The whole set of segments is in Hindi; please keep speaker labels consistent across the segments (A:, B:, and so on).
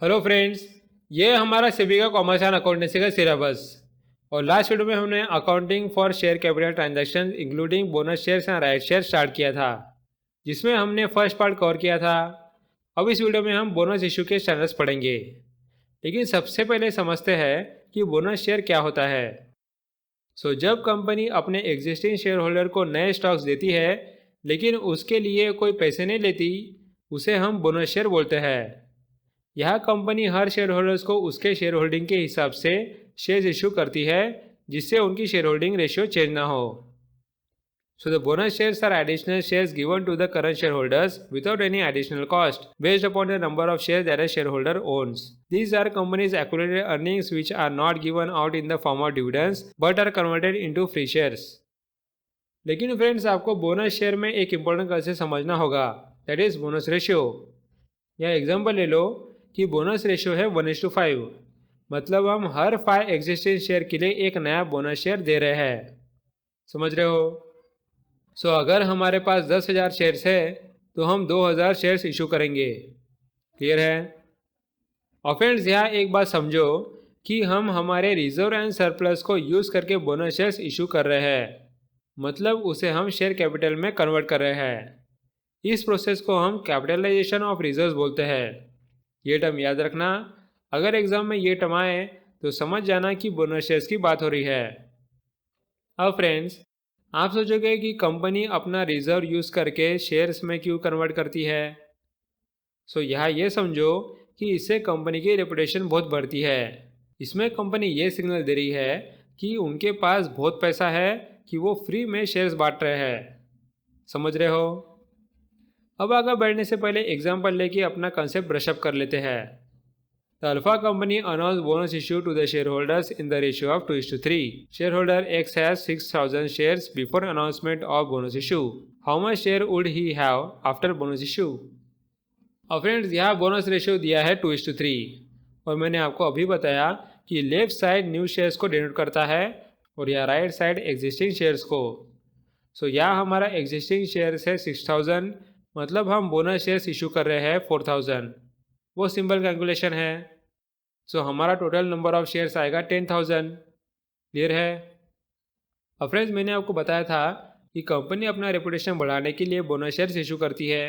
A: हेलो फ्रेंड्स, ये हमारा सेबी का कॉमर्स एंड अकाउंटेंसी का सिलेबस। और लास्ट वीडियो में हमने accounting for share capital transaction including bonus shares and right share start किया था, जिसमें हमने फर्स्ट पार्ट कवर किया था। अब इस वीडियो में हम बोनस इशू के स्टैंडर्ड्स पढ़ेंगे। लेकिन सबसे पहले समझते हैं कि बोनस शेयर क्या होता है। जब कंपनी अपने एग्जिस्टिंग शेयर होल्डर को नए स्टॉक्स देती है लेकिन उसके लिए कोई पैसे नहीं लेती, उसे हम बोनस शेयर बोलते हैं। यह कंपनी हर शेयर होल्डर्स को उसके शेयर होल्डिंग के हिसाब से शेयर्स इशू करती है, जिससे उनकी शेयर होल्डिंग रेशियो चेंज ना हो। The bonus shares are additional shares given to the current shareholders without any additional cost based upon the number of shares that a shareholder owns. These are companies' accumulated earnings which are not given out in the form of dividends but are converted into free shares. लेकिन फ्रेंड्स, आपको बोनस शेयर में एक इंपॉर्टेंट कंसेप्ट समझना होगा, दैट इज बोनस रेशियो। या एग्जांपल ले लो कि बोनस रेशियो है 1:5, मतलब हम हर 5 एग्जिस्टिंग शेयर के लिए एक नया बोनस शेयर दे रहे हैं। समझ रहे हो? अगर हमारे पास 10,000 शेयर्स है तो हम 2,000 शेयर्स इशू करेंगे। क्लियर है? और फ्रेंड्स, यहाँ एक बात समझो कि हम हमारे रिजर्व एंड सरप्लस को यूज़ करके बोनस शेयर्स इशू कर रहे हैं, मतलब उसे हम शेयर कैपिटल में कन्वर्ट कर रहे हैं। इस प्रोसेस को हम कैपिटलाइजेशन ऑफ रिजर्व्स बोलते हैं। ये टर्म याद रखना, अगर एग्जाम में ये टर्म आए तो समझ जाना कि बोनस शेयर्स की बात हो रही है। अब फ्रेंड्स, आप सोचोगे कि कंपनी अपना रिजर्व यूज़ करके शेयर्स में क्यों कन्वर्ट करती है। यहाँ ये समझो कि इससे कंपनी की रेपुटेशन बहुत बढ़ती है। इसमें कंपनी ये सिग्नल दे रही है कि उनके पास बहुत पैसा है कि वो फ्री में शेयर्स बांट रहे हैं। समझ रहे हो? अब आगे बढ़ने से पहले एग्जाम्पल लेके अपना कंसेप्ट ब्रशअप कर लेते हैं। The Alpha company announced bonus issue to the shareholders in the ratio of 2:3. Shareholder X has 6,000 shares before announcement of bonus issue. How much share would he have after bonus issue? और फ्रेंड्स, यहाँ बोनस रेशियो दिया है 2:3, और मैंने आपको अभी बताया कि लेफ्ट साइड न्यू शेयर्स को डिनोट करता है और यह राइट साइड एग्जिस्टिंग शेयर्स को। यहाँ हमारा एग्जिस्टिंग शेयर्स है 6,000, मतलब हम बोनस शेयर्स इशू कर रहे हैं 4,000। वो सिंपल कैलकुलेशन है। हमारा टोटल नंबर ऑफ शेयर्स आएगा 10,000। क्लियर है? अब फ्रेंड्स, मैंने आपको बताया था कि कंपनी अपना रेपुटेशन बढ़ाने के लिए बोनस शेयर्स इशू करती है,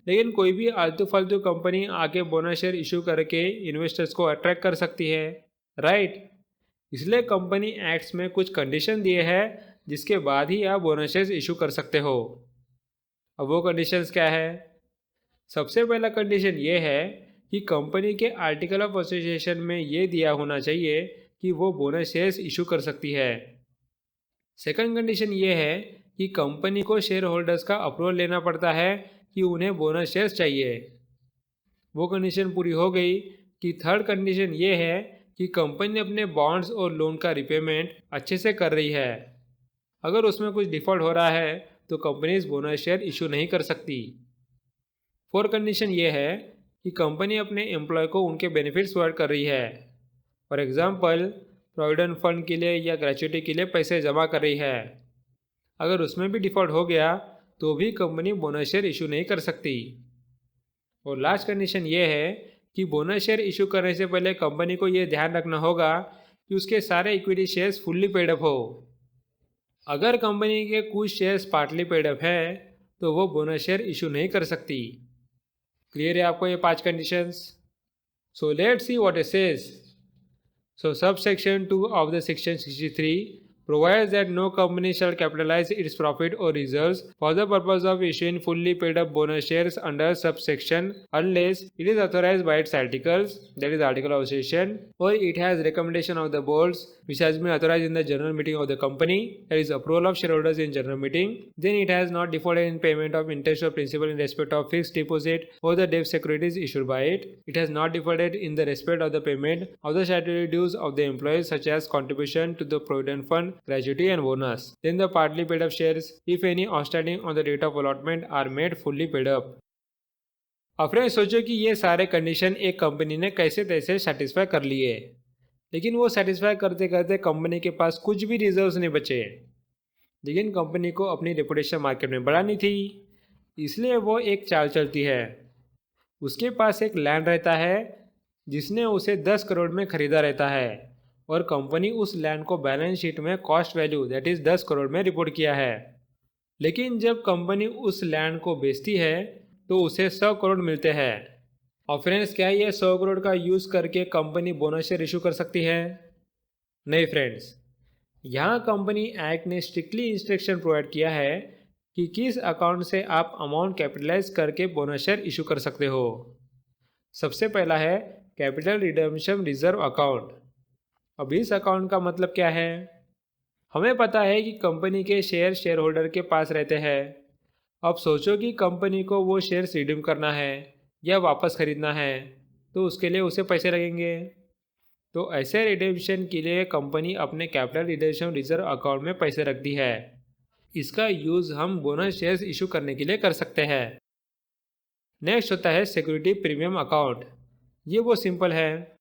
A: लेकिन कोई भी आलतू फालतू कंपनी आके बोनस शेयर इशू करके इन्वेस्टर्स को अट्रैक्ट कर सकती है, राइट? इसलिए कंपनी एक्ट्स में कुछ कंडीशन दिए हैं जिसके बाद ही आप बोनस शेयर्स इशू कर सकते हो। अब वो कंडीशंस क्या है? सबसे पहला कंडीशन ये है कि कंपनी के आर्टिकल ऑफ एसोसिएशन में ये दिया होना चाहिए कि वो बोनस शेयर्स इशू कर सकती है। सेकंड कंडीशन ये है कि कंपनी को शेयर होल्डर्स का अप्रूवल लेना पड़ता है कि उन्हें बोनस शेयर्स चाहिए। वो कंडीशन पूरी हो गई कि थर्ड कंडीशन ये है कि कंपनी अपने बॉन्ड्स और लोन का रिपेमेंट अच्छे से कर रही है। अगर उसमें कुछ डिफ़ॉल्ट हो रहा है तो कंपनीज बोनस शेयर इशू नहीं कर सकती। फोर्थ कंडीशन ये है कि कंपनी अपने एम्प्लॉय को उनके बेनिफिट्स प्रोवाइड कर रही है। फॉर एग्जांपल, प्रोविडेंट फंड के लिए या ग्रेच्युटी के लिए पैसे जमा कर रही है। अगर उसमें भी डिफ़ॉल्ट हो गया तो भी कंपनी बोनस शेयर इशू नहीं कर सकती। और लास्ट कंडीशन ये है कि बोनस शेयर इशू करने से पहले कंपनी को ये ध्यान रखना होगा कि उसके सारे equity shares fully paid up हो। अगर कंपनी के कुछ शेयर्स पार्टली पेड अप है तो वो बोनस शेयर इशू नहीं कर सकती। क्लियर है आपको ये 5 conditions? Let's see what it says. Subsection 2 of the Section 63 provides that no company shall capitalize its profit or reserves for the purpose of issuing fully paid up bonus shares under subsection unless it is authorized by its articles, that is article of association, or it has recommendation of the boards which has been authorized in the general meeting of the company, that is approval of shareholders in general meeting. Then it has not defaulted in payment of interest or principal in respect of fixed deposit or the debt securities issued by it. It has not defaulted in the respect of the payment of the statutory dues of the employees such as contribution to the provident fund, gratuity and bonus. Then the partly paid up shares, if any outstanding on the date of allotment, are made fully paid up. अब फ्रेंड्स, सोचो कि ये सारे कंडीशन एक कंपनी ने कैसे तैसे सेटिस्फाई कर लिए, लेकिन वो सेटिस्फाई करते करते कंपनी के पास कुछ भी रिजर्व्स नहीं बचे। लेकिन कंपनी को अपनी रेपुटेशन मार्केट में बढ़ानी थी, इसलिए वो एक चाल चलती है। उसके पास एक लैंड रहता है जिसने उसे 10 करोड़ में खरीदा रहता है और कंपनी उस लैंड को बैलेंस शीट में cost value that is 10 crore में रिपोर्ट किया है। लेकिन जब कंपनी उस लैंड को बेचती है तो उसे 100 करोड़ मिलते हैं। और फ्रेंड्स, क्या ये 100 करोड़ का यूज़ करके कंपनी बोनस शेयर इशू कर सकती है? नहीं फ्रेंड्स, यहाँ कंपनी एक्ट ने स्ट्रिक्टली इंस्ट्रक्शन प्रोवाइड किया है कि किस अकाउंट से आप अमाउंट कैपिटलाइज करके बोनस शेयर इशू कर सकते हो। सबसे पहला है कैपिटल रिडम्पशन रिजर्व अकाउंट। अब इस अकाउंट का मतलब क्या है? हमें पता है कि कंपनी के शेयर होल्डर के पास रहते हैं। अब सोचो कि कंपनी को वो शेयर्स रिडीम करना है या वापस खरीदना है, तो उसके लिए उसे पैसे लगेंगे। तो ऐसे रिडेम्पशन के लिए कंपनी अपने कैपिटल रिडम्पशन रिजर्व अकाउंट में पैसे रखती है। इसका यूज़ हम बोनस शेयर्स इशू करने के लिए कर सकते हैं। नेक्स्ट होता है सिक्योरिटी प्रीमियम अकाउंट। ये वो सिंपल है।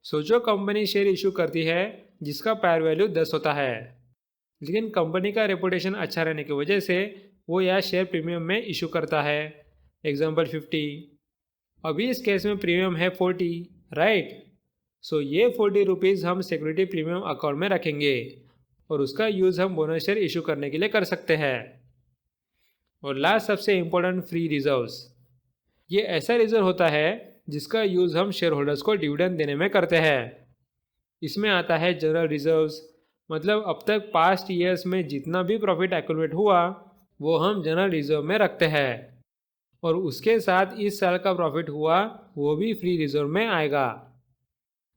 A: सोचो कंपनी शेयर इशू करती है जिसका पैर वैल्यू 10 होता है, लेकिन कंपनी का रेपुटेशन अच्छा रहने की वजह से वो यह शेयर प्रीमियम में इशू करता है, एग्जाम्पल 50। अभी इस केस में प्रीमियम है 40, राइट। सो ये 40 रुपीज़ हम सिक्योरिटी प्रीमियम अकाउंट में रखेंगे और उसका यूज़ हम बोनस शेयर इशू करने के लिए कर सकते हैं। और लास्ट सबसे इम्पोर्टेंट, फ्री रिजर्व्स। ये ऐसा रिजर्व होता है जिसका यूज़ हम शेयर होल्डर्स को डिविडेंड देने में करते हैं। इसमें आता है जनरल रिजर्व्स, मतलब अब तक पास्ट ईयर्स में जितना भी प्रॉफिट एक्यूमुलेट हुआ वो हम जनरल रिजर्व में रखते हैं, और उसके साथ इस साल का प्रॉफिट हुआ वो भी फ्री रिजर्व में आएगा।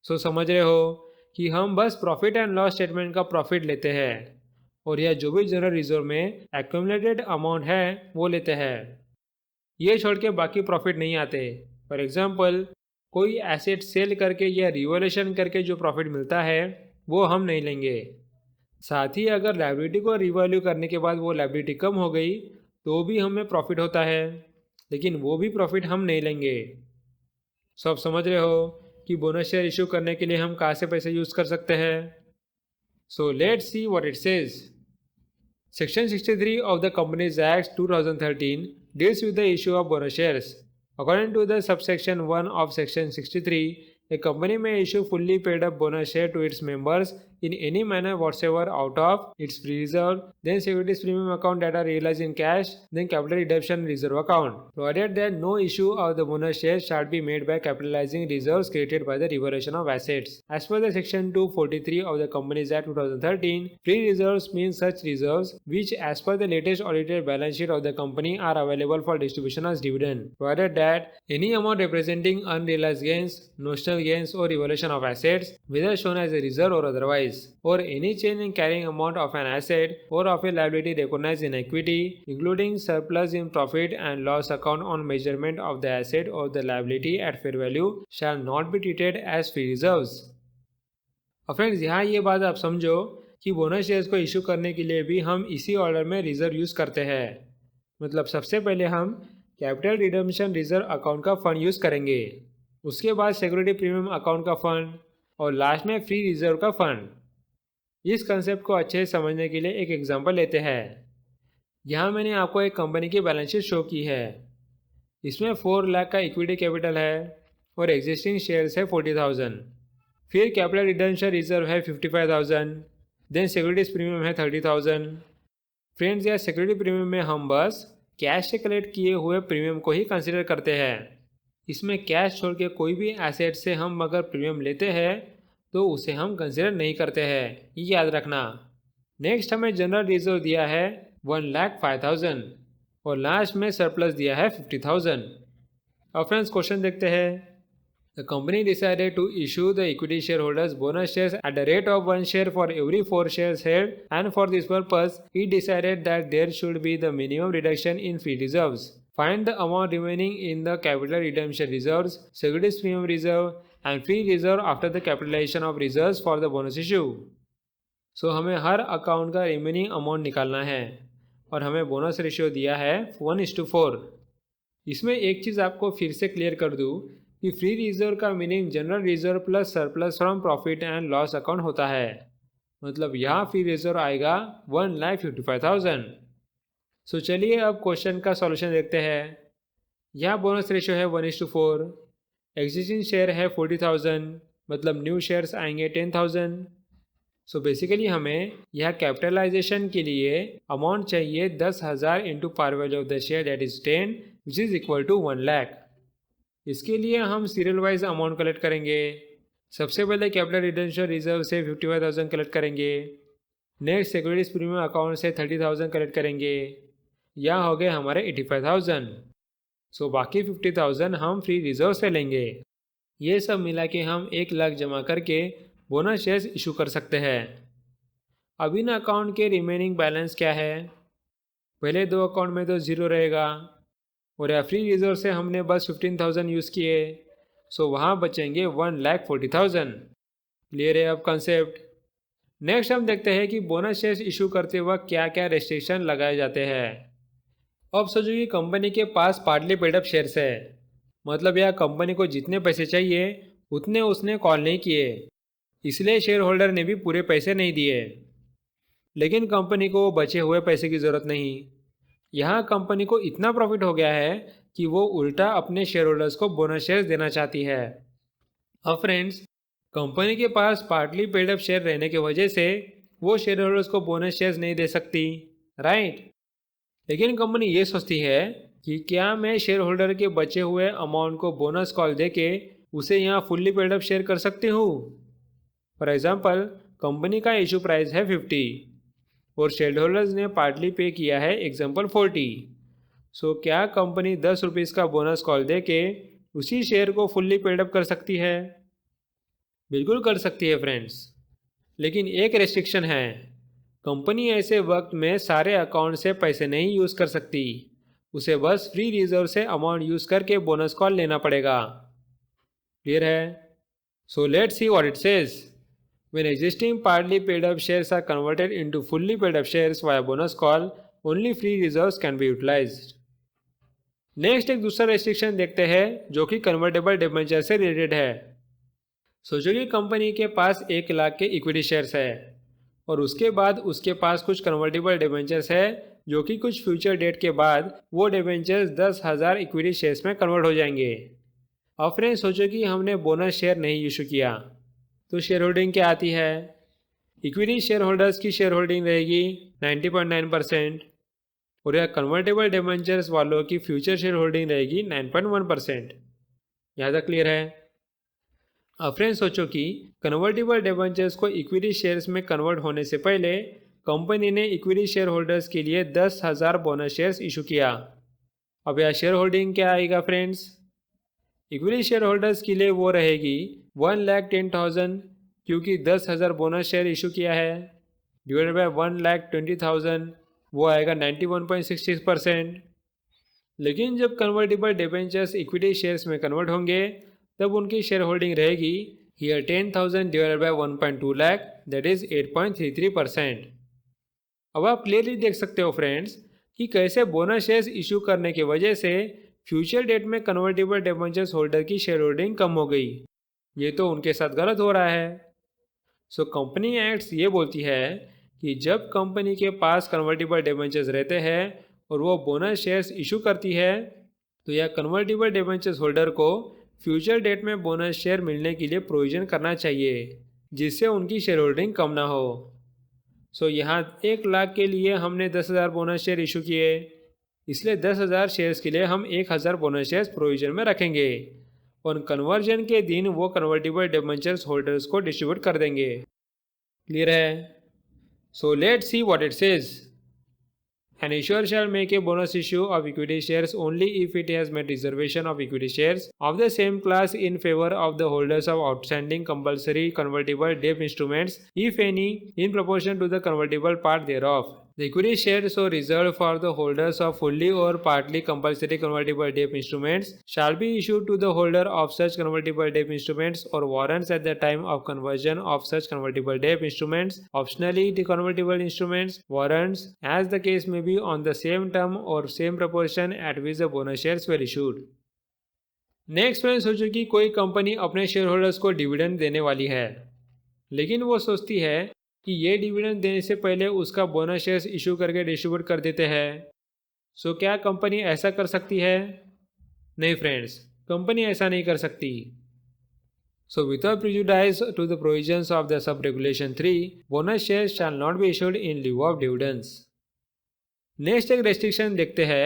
A: सो समझ रहे हो कि हम बस प्रॉफिट एंड लॉस स्टेटमेंट का प्रॉफिट लेते हैं और यह जो भी जनरल रिजर्व में एक्यूमुलेटेड अमाउंट है वो लेते हैं। ये छोड़ के बाकी प्रॉफिट नहीं आते। फॉर एग्जांपल, कोई एसेट सेल करके या रिवॉल्यूशन करके जो प्रॉफिट मिलता है वो हम नहीं लेंगे। साथ ही अगर लायबिलिटी को रिवैल्यू करने के बाद वो लायबिलिटी कम हो गई तो भी हमें प्रॉफिट होता है, लेकिन वो भी प्रॉफिट हम नहीं लेंगे। सब समझ रहे हो कि बोनस शेयर इशू करने के लिए हम कहाँ से पैसे यूज़ कर सकते हैं। So let's see what it says. Section 63 of the Companies Act 2013 deals with the issue of bonus shares. According to the subsection 1 of Section 63, a company may issue fully paid up bonus share to its members in any manner whatsoever out of its free reserve, then securities premium account that are realized in cash, then capital redemption reserve account, provided that no issue of the bonus shares shall be made by capitalizing reserves created by the revaluation of assets. As per the Section 243 of the Companies Act 2013, free reserves means such reserves which, as per the latest audited balance sheet of the company, are available for distribution as dividend, provided that any amount representing unrealized gains, notional gains or revaluation of assets, whether shown as a reserve or otherwise, or any change in carrying amount of an asset or of a liability recognized in equity, including surplus in profit and loss account on measurement of the asset or the liability at fair value, shall not be treated as free reserves. और फ्रेंड्स, यहाँ ये बात आप समझो कि बोनस शेयर्स को इशू करने के लिए भी हम इसी ऑर्डर में रिजर्व यूज़ करते हैं। मतलब सबसे पहले हम कैपिटल रिडम्पशन रिजर्व अकाउंट का फंड यूज़ करेंगे, उसके बाद सिक्योरिटी प्रीमियम अकाउंट का फंड और लास्ट में फ्री रिजर्व का फंड। इस कंसेप्ट को अच्छे से समझने के लिए एक एग्जांपल लेते हैं। यहाँ मैंने आपको एक कंपनी की बैलेंस शीट शो की है। इसमें 4 लाख का इक्विटी कैपिटल है और एग्जिस्टिंग शेयर्स है 40,000। फिर कैपिटल रिडम्पशन रिजर्व है 55,000, देन सिक्योरिटीज प्रीमियम है 30,000। फ्रेंड्स, यह सिक्योरिटी प्रीमियम में हम बस कैश से कलेक्ट किए हुए प्रीमियम को ही कंसिडर करते हैं। इसमें कैश छोड़ के कोई भी एसेट से हम अगर प्रीमियम लेते हैं तो उसे हम कंसिडर नहीं करते हैं, ये याद रखना। नेक्स्ट हमें जनरल रिजर्व दिया है 1,05,000 और लास्ट में सरप्लस दिया है 50,000। अब फ्रेंड्स, क्वेश्चन देखते हैं। The company decided to issue the equity shareholders bonus shares at the rate of 1 share for every 4 shares held, and for this purpose, it decided that there should be the minimum reduction in free reserves. Find the amount remaining in the capital redemption reserves, securities premium reserve, and free reserve after the capitalization of reserves for the bonus issue. So हमें हर अकाउंट का रिमेनिंग अमाउंट निकालना है और हमें बोनस रेशियो दिया है 1:4। इसमें एक चीज़ आपको फिर से क्लियर कर दूँ कि फ्री रिजर्व का meaning general reserve plus surplus from profit and loss account होता है। मतलब यहाँ फ्री रिजर्व आएगा 1,55,000। सो चलिए अब क्वेश्चन का सॉल्यूशन देखते हैं। यहाँ बोनस रेशियो है 1:4, एग्जिस्टिंग शेयर है 40,000, मतलब न्यू शेयर्स आएंगे 10,000। सो बेसिकली हमें यह कैपिटलाइजेशन के लिए अमाउंट चाहिए 10,000 into par value of the share that is 10 which is equal to 1 lakh. इसके लिए हम सीरियल वाइज अमाउंट कलेक्ट करेंगे। सबसे पहले कैपिटल रिटेंशन रिजर्व से 55,000 कलेक्ट करेंगे। नेक्स्ट सिक्योरिटीज प्रीमियम अकाउंट से 30,000 कलेक्ट करेंगे। यहाँ हो गए हमारे 85,000। सो बाकी 50,000 हम फ्री रिजर्व से लेंगे। ये सब मिला के हम 1 लाख जमा करके बोनस शेयर्स इशू कर सकते हैं। अब इन अकाउंट के रिमेनिंग बैलेंस क्या है? पहले 2 अकाउंट में तो ज़ीरो रहेगा और या फ्री रिजर्व से हमने बस 15,000 यूज़ किए, सो वहाँ बचेंगे 1,40,000। क्लियर है अब कॉन्सेप्ट? नेक्स्ट हम देखते हैं कि बोनस शेयर्स इशू करते वक्त क्या क्या रेस्ट्रिक्शन लगाए जाते हैं। अब सोचो कि कंपनी के पास पार्टली पेड अप शेयर्स है, मतलब यह कंपनी को जितने पैसे चाहिए उतने उसने कॉल नहीं किए, इसलिए शेयर होल्डर ने भी पूरे पैसे नहीं दिए। लेकिन कंपनी को बचे हुए पैसे की ज़रूरत नहीं। यहाँ कंपनी को इतना प्रॉफिट हो गया है कि वो उल्टा अपने शेयर होल्डर्स को बोनस शेयर्स देना चाहती है। अब फ्रेंड्स, कंपनी के पास पार्टली पेड अप शेयर रहने की वजह से वो शेयर होल्डर्स को बोनस शेयर्स नहीं दे सकती, राइट? लेकिन कंपनी ये सोचती है कि क्या मैं शेयर होल्डर के बचे हुए अमाउंट को बोनस कॉल देके उसे यहाँ फुल्ली पेड अप शेयर कर सकती हूँ। फॉर एग्जाम्पल, कंपनी का इशू प्राइस है 50 और शेयर होल्डर्स ने पार्टली पे किया है एग्जाम्पल 40। सो क्या कंपनी 10 रुपीज़ का बोनस कॉल दे के उसी शेयर को फुल्ली पेड अप कर सकती है? बिल्कुल कर सकती है फ्रेंड्स, लेकिन एक रेस्ट्रिक्शन है। कंपनी ऐसे वक्त में सारे अकाउंट से पैसे नहीं यूज़ कर सकती, उसे बस फ्री रिजर्व से अमाउंट यूज़ करके बोनस कॉल लेना पड़ेगा। क्लियर है? So let's see what it says. When existing partly paid up shares are converted into fully paid up shares via bonus call, only free reserves can be utilized. Next एक दूसरा रेस्ट्रिक्शन देखते हैं जो कि कन्वर्टेबल डिबेंचर से रिलेटेड है। सोचो कि कंपनी के पास 1 लाख के इक्विटी शेयर्स है और उसके बाद उसके पास कुछ कन्वर्टेबल डिबेंचर्स है जो कि कुछ फ्यूचर डेट के बाद वो डिबेंचर्स 10,000 इक्विटी शेयर्स में कन्वर्ट हो जाएंगे। अब फ्रेंड्स, सोचो कि हमने बोनस शेयर नहीं इशू किया, तो शेयर होल्डिंग क्या आती है? इक्विटी शेयर होल्डर्स की शेयर होल्डिंग रहेगी 90.9% और यह कन्वर्टेबल डिबेंचर्स वालों की फ्यूचर शेयर होल्डिंग रहेगी 9.1%। यहाँ तक क्लियर है? अब फ्रेंड्स, सोचो कि कन्वर्टेबल डिबेंचर्स को इक्विटी शेयर्स में कन्वर्ट होने से पहले कंपनी ने इक्विटी शेयर होल्डर्स के लिए 10,000 बोनस शेयर्स इशू किया। अब यह शेयर होल्डिंग क्या आएगा फ्रेंड्स? इक्विटी शेयर होल्डर्स के लिए वो रहेगी 1,10,000 क्योंकि 10,000 बोनस शेयर इशू किया है, डिवाइडेड बाय 1,20,000 वो आएगा 91.66%। लेकिन जब कन्वर्टेबल डिबेंचर्स इक्विटी शेयर्स में कन्वर्ट होंगे तब उनकी शेयर होल्डिंग रहेगी here 10,000 divided by 1.2 lakh that is 8.33%। अब आप क्लियरली देख सकते हो फ्रेंड्स कि कैसे बोनस शेयर्स इशू करने की वजह से फ्यूचर डेट में कन्वर्टेबल डिबेंचर्स होल्डर की शेयर होल्डिंग कम हो गई। ये तो उनके साथ गलत हो रहा है। सो कंपनी एक्ट्स ये बोलती है कि जब कंपनी के पास कन्वर्टेबल डिबेंचर्स रहते हैं और वो बोनस शेयर्स इशू करती है तो यह कन्वर्टेबल डिबेंचर्स होल्डर को फ्यूचर डेट में बोनस शेयर मिलने के लिए प्रोविजन करना चाहिए जिससे उनकी शेयर होल्डिंग कम ना हो। सो यहाँ 1 लाख के लिए हमने 10,000 बोनस शेयर इशू किए, इसलिए 10,000 शेयर्स के लिए हम 1,000 बोनस शेयर्स प्रोविजन में रखेंगे और कन्वर्जन के दिन वो कन्वर्टेबल डिबेंचर्स होल्डर्स को डिस्ट्रीब्यूट कर देंगे। क्लियर है? So let's see what it says. An issuer shall make a bonus issue of equity shares only if it has made reservation of equity shares of the same class in favor of the holders of outstanding compulsory convertible debt instruments, if any, in proportion to the convertible part thereof. The equity shares so reserved for the holders of fully or partly compulsory convertible debt instruments shall be issued to the holder of such convertible debt instruments or warrants at the time of conversion of such convertible debt instruments, optionally the convertible instruments, warrants, as the case may be on the same term or same proportion at which the bonus shares were issued. Next friend, सोचो कि कोई कंपनी अपने शेयर होल्डर्स को डिविडेंड देने वाली है, लेकिन वो सोचती है कि ये डिविडेंड देने से पहले उसका बोनस शेयर्स इशू करके डिस्ट्रीब्यूट कर देते हैं। सो क्या कंपनी ऐसा कर सकती है? नहीं फ्रेंड्स, कंपनी ऐसा नहीं कर सकती। So without prejudice to the provisions of the sub-regulation 3, bonus shares shall not be issued in lieu of dividends. Next एक रेस्ट्रिक्शन देखते हैं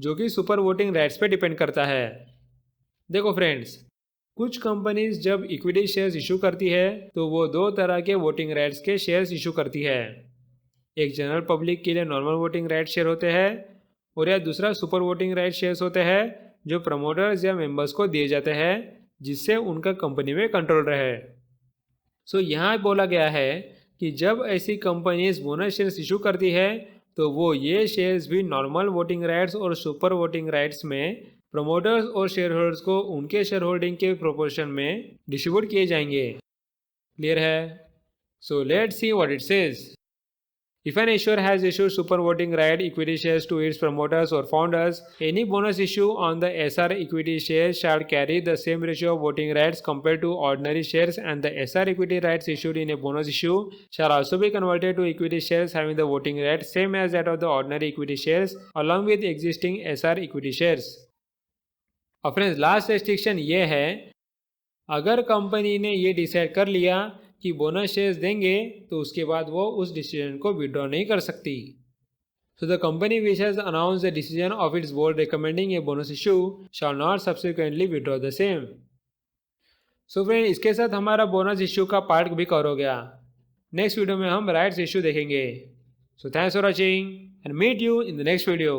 A: जो कि सुपर वोटिंग राइट्स पे डिपेंड करता है। देखो फ्रेंड्स, कुछ कंपनीज जब इक्विटी शेयर्स इशू करती है तो वो दो तरह के वोटिंग राइट्स के शेयर्स इशू करती है। एक जनरल पब्लिक के लिए नॉर्मल वोटिंग राइट शेयर होते हैं और या दूसरा सुपर वोटिंग राइट शेयर्स होते हैं जो प्रमोटर्स या मेंबर्स को दिए जाते हैं जिससे उनका कंपनी में कंट्रोल रहे। सो यहाँ बोला गया है कि जब ऐसी कंपनीज बोनस शेयर्स इशू करती है तो वो ये शेयर्स भी नॉर्मल वोटिंग राइट्स और सुपर वोटिंग राइट्स में प्रमोटर्स और शेयर होल्डर्स को उनके शेयर होल्डिंग के प्रोपोर्शन में डिस्ट्रीब्यूट किए जाएंगे। क्लियर है? So let's see what it says. If an issuer has issued super voting right equity shares to its promoters or founders, any bonus issue on the SR equity shares shall carry the same ratio of voting rights compared to ordinary shares, and the SR equity rights issued in a bonus issue shall also be converted to equity shares having the voting rights same as that of the ordinary equity shares along with existing SR equity shares. और फ्रेंड्स लास्ट रेस्ट्रिक्शन ये है, अगर कंपनी ने ये डिसाइड कर लिया कि बोनस शेयर्स देंगे तो उसके बाद वो उस डिसीजन को विड्रॉ नहीं कर सकती। So the company which has announce the decision of its board recommending a bonus issue shall not subsequently withdraw the same. So friend, इसके साथ हमारा बोनस इशू का पार्ट भी कवर हो गया। नेक्स्ट वीडियो में हम राइट्स इशू देखेंगे। So thanks for watching and meet you in the next video.